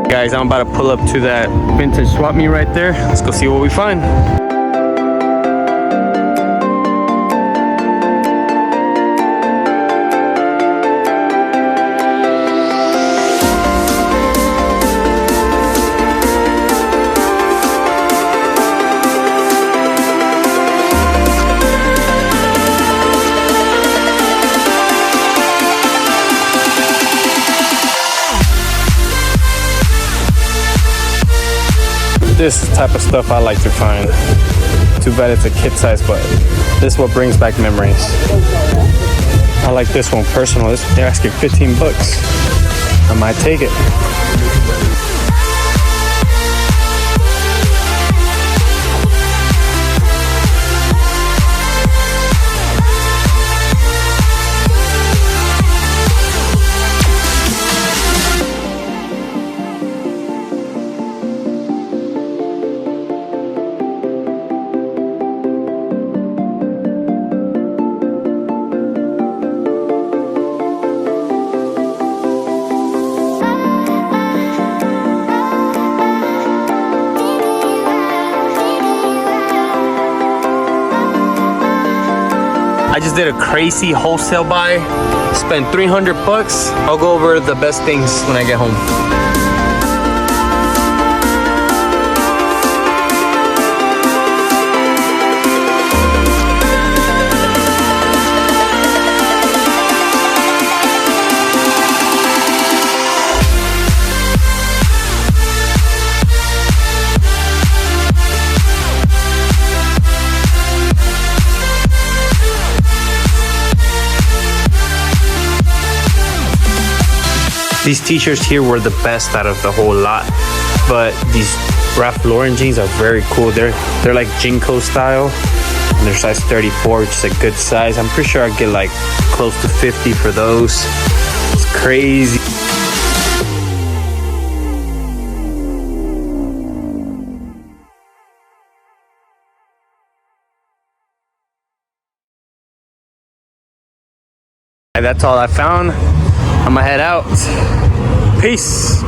Guys, I'm about to pull up to that vintage swap meet right there. Let's go see what we find. This type of stuff I like to find. Too bad it's a kid size, but this is what brings back memories. I like this one personal. They're asking 15 bucks. I might take it. I just did a crazy wholesale buy, spent 300 bucks. I'll go over the best things when I get home. These t-shirts here were the best out of the whole lot, but these Ralph Lauren jeans are very cool. They're like Jinko style, and they're size 34, which is a good size. I'm pretty sure I'd get like close to 50 for those. It's crazy. And that's all I found. I'm gonna head out. Peace.